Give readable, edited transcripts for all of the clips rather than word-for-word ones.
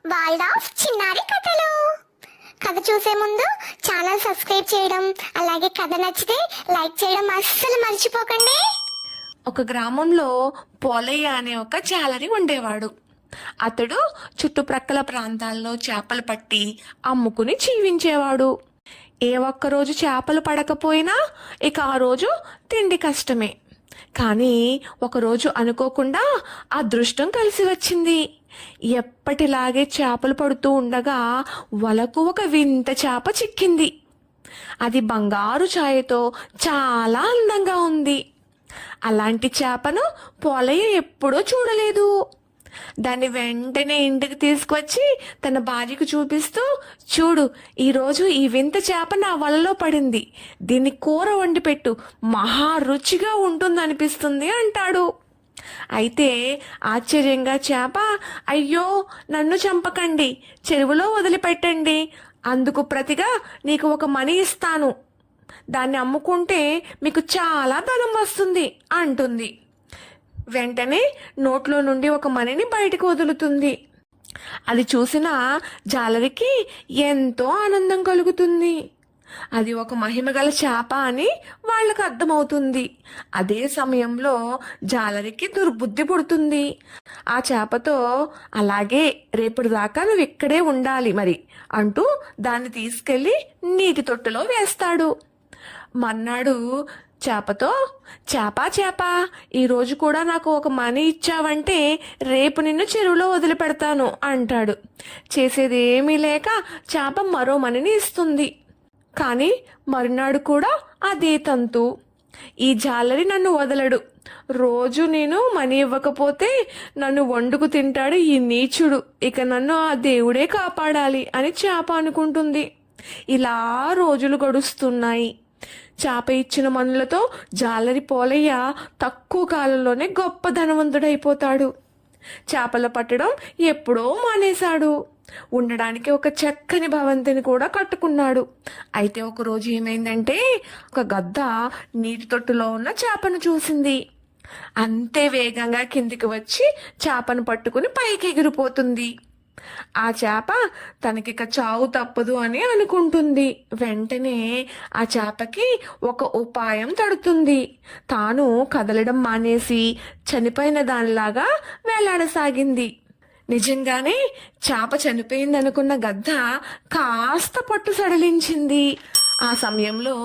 World of చిన్నారి కథలు. కథ చూసే ముందు ఛానల్ సబ్స్క్రైబ్ చేయడం, అలాగే కథ నచ్చితే లైక్ చేయడం అస్సలు మర్చిపోకండి. ఒక గ్రామంలో పోలయ్య అనే ఒక జాలరి ఉండేవాడు. అతడు చుట్టుప్రక్కల ప్రాంతాల్లో చేపలు పట్టి అమ్ముకుని జీవించేవాడు. ఏ ఒక్కరోజు చేపలు పడకపోయినా ఇక ఆ రోజు తిండి కష్టమే. కానీ ఒకరోజు అనుకోకుండా అదృష్టం కలిసి వచ్చింది. ఎప్పటిలాగే చేపలు పడుతూ ఉండగా వలకు ఒక వింత చేప చిక్కింది. అది బంగారు ఛాయతో చాలా అందంగా ఉంది. అలాంటి చేపను పోలయ్య ఎప్పుడూ చూడలేదు. దాన్ని వెంటనే ఇంటికి తీసుకువచ్చి తన భార్యకు చూపిస్తూ, చూడు, ఈరోజు ఈ వింత చేప నా వలలో పడింది, దీన్ని కూర వండి పెట్టు, మహా రుచిగా ఉంటుందనిపిస్తుంది అంటాడు. అయితే ఆశ్చర్యంగా చేప, అయ్యో, నన్ను చంపకండి, చెరువులో వదిలిపెట్టండి, అందుకు ప్రతిగా నీకు ఒక మణి ఇస్తాను, దాన్ని అమ్ముకుంటే మీకు చాలా ధనం వస్తుంది అంటుంది. వెంటనే నోట్లో నుండి ఒక మణిని బయటకు వదులుతుంది. అది చూసిన జాలరికి ఎంతో ఆనందం కలుగుతుంది. అది ఒక మహిమగల చేప అని వాళ్ళకు అర్థమవుతుంది. అదే సమయంలో జాలరికి దుర్బుద్ధి పుడుతుంది. ఆ చేపతో, అలాగే రేపటి దాకా నువ్వు ఇక్కడే ఉండాలి మరి అంటూ దాన్ని తీసుకెళ్లి నీటి తొట్టులో వేస్తాడు. మర్నాడు చేపతో, చేపా చేప, ఈరోజు కూడా నాకు ఒక మణి ఇచ్చావంటే రేపు నిన్ను చెరువులో వదిలిపెడతాను అంటాడు. చేసేది ఏమీ లేక చేప మరో మణిని ఇస్తుంది. కానీ మరునాడు కూడా అదే తంతు. ఈ జాలరి నన్ను వదలడు, రోజు నేను మణి ఇవ్వకపోతే నన్ను వండుకు తింటాడు ఈ నీచుడు, ఇక నన్ను ఆ దేవుడే కాపాడాలి అని చేప అనుకుంటుంది. ఇలా రోజులు గడుస్తున్నాయి. చేప ఇచ్చిన మనులతో జాలరి పోలయ్య తక్కువ కాలంలోనే గొప్ప ధనవంతుడైపోతాడు. చేపలు పట్టడం ఎప్పుడో మానేశాడు. ఉండడానికి ఒక చక్కని భవంతిని కూడా కట్టుకున్నాడు. అయితే ఒక రోజు ఏమైందంటే, ఒక గద్ద నీటి తొట్టులో ఉన్న చేపను చూసింది. అంతే వేగంగా కిందికి వచ్చి చేపను పట్టుకుని పైకి ఎగిరిపోతుంది. ఆ చేప తనకిక చావు తప్పదు అని అనుకుంటుంది. వెంటనే ఆ చేపకి ఒక ఉపాయం తడుతుంది. తాను కదలడం మానేసి చనిపోయిన దానిలాగా వేలాడసాగింది. నిజంగానే చేప చనిపోయిందనుకున్న గద్ద కాస్త పట్టు సడలించింది. ఆ సమయంలో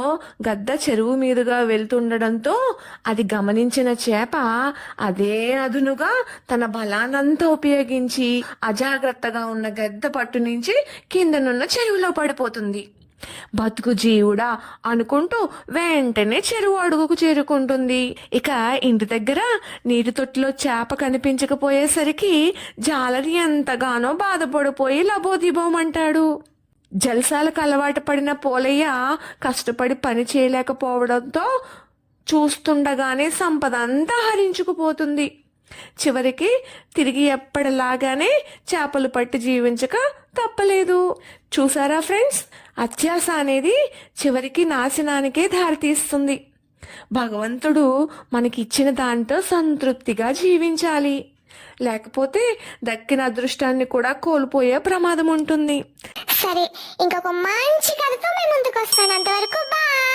గద్ద చెరువు మీదుగా వెళ్తుండడంతో అది గమనించిన చేప అదే అదునుగా తన బలానంతా ఉపయోగించి అజాగ్రత్తగా ఉన్న గద్ద పట్టు నుంచి కిందనున్న చెరువులో పడిపోతుంది. బతుకు జీవుడా అనుకుంటూ వెంటనే చెరువు అడుగుకు చేరుకుంటుంది. ఇక ఇంటి దగ్గర నీటి తొట్టిలో చేప కనిపించకపోయేసరికి జాలరి ఎంతగానో బాధపడిపోయి లబోదిబోమంటాడు. జల్సాలకు అలవాటు పడిన పోలయ్య కష్టపడి పని చేయలేకపోవడంతో చూస్తుండగానే సంపద అంతా హరించుకుపోతుంది. చివరికి తిరిగి ఎప్పటిలాగానే చేపలు పట్టి జీవించక తప్పలేదు. చూసారా ఫ్రెండ్స్, అత్యాశ అనేది చివరికి నాశనానికే దారితీస్తుంది. భగవంతుడు మనకిచ్చిన దాంతో సంతృప్తిగా జీవించాలి, లేకపోతే దక్కిన అదృష్టాన్ని కూడా కోల్పోయే ప్రమాదం ఉంటుంది. సరే, ఇంకొక మంచి కథతో మేము ముందుకు వస్తాను. అంతవరకు బాయ్.